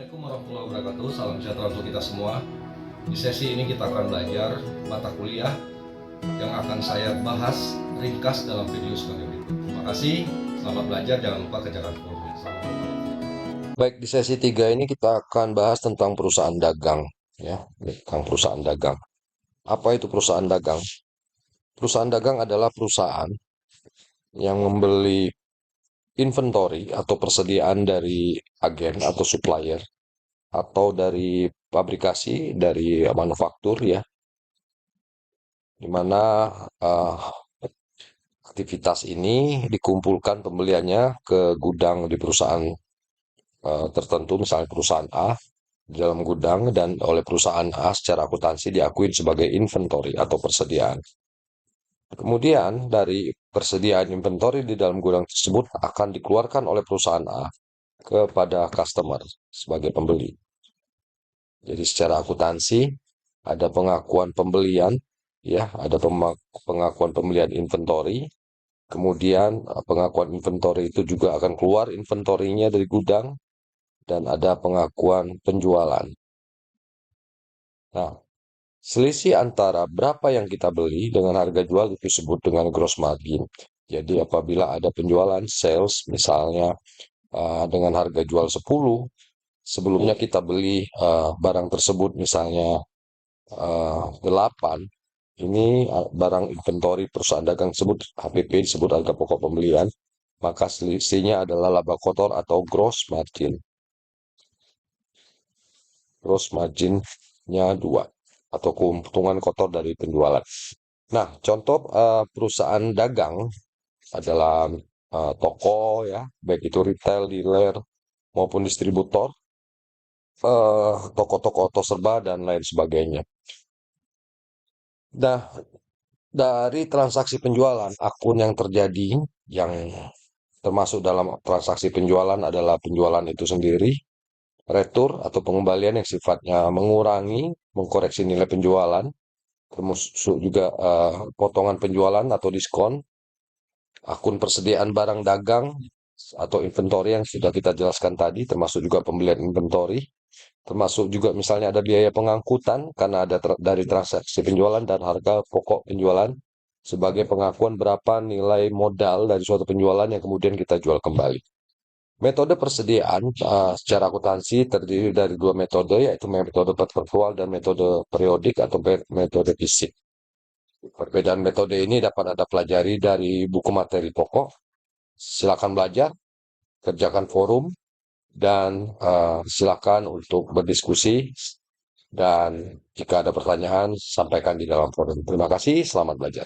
Assalamualaikum warahmatullahi wabarakatuh. Salam sejahtera untuk kita semua. Di sesi ini kita akan belajar mata kuliah yang akan saya bahas ringkas dalam video sebagai berikut. Terima kasih. Selamat belajar. Jangan lupa kerjakan formnya. Baik, di sesi 3 ini kita akan bahas tentang perusahaan dagang, ya, tentang perusahaan dagang. Apa itu perusahaan dagang? Perusahaan dagang adalah perusahaan yang membeli inventory atau persediaan dari agen atau supplier atau dari pabrikasi, dari manufaktur, ya, di mana eh, aktivitas ini dikumpulkan pembeliannya ke gudang di perusahaan tertentu, misalnya perusahaan A di dalam gudang, dan oleh perusahaan A secara akuntansi diakui sebagai inventory atau persediaan. Kemudian dari persediaan inventory di dalam gudang tersebut akan dikeluarkan oleh perusahaan A kepada customer sebagai pembeli. Jadi secara akuntansi ada pengakuan pembelian, ya, ada pengakuan pembelian inventory. Kemudian pengakuan inventory itu juga akan keluar inventorinya dari gudang dan ada pengakuan penjualan. Nah, selisih antara berapa yang kita beli dengan harga jual itu disebut dengan gross margin. Jadi apabila ada penjualan sales misalnya dengan harga jual 10, sebelumnya kita beli barang tersebut misalnya 8, ini barang inventory perusahaan dagang tersebut, HPP disebut harga pokok pembelian, maka selisihnya adalah laba kotor atau gross margin. Gross marginnya 2, atau keuntungan kotor dari penjualan. Nah, contoh perusahaan dagang adalah toko, ya, baik itu retail, dealer, maupun distributor, toko-toko auto serba, dan lain sebagainya. Nah, dari transaksi penjualan, akun yang terjadi yang termasuk dalam transaksi penjualan adalah penjualan itu sendiri, retur atau pengembalian yang sifatnya mengurangi, mengkoreksi nilai penjualan, termasuk juga potongan penjualan atau diskon, akun persediaan barang dagang atau inventory yang sudah kita jelaskan tadi, termasuk juga pembelian inventory, termasuk juga misalnya ada biaya pengangkutan karena ada dari transaksi penjualan dan harga pokok penjualan sebagai pengakuan berapa nilai modal dari suatu penjualan yang kemudian kita jual kembali. Metode persediaan secara akuntansi terdiri dari 2 metode, yaitu metode virtual dan metode periodik atau metode fisik. Perbedaan metode ini dapat Anda pelajari dari buku materi pokok. Silakan belajar, kerjakan forum, dan silakan untuk berdiskusi. Dan jika ada pertanyaan, sampaikan di dalam forum. Terima kasih, selamat belajar.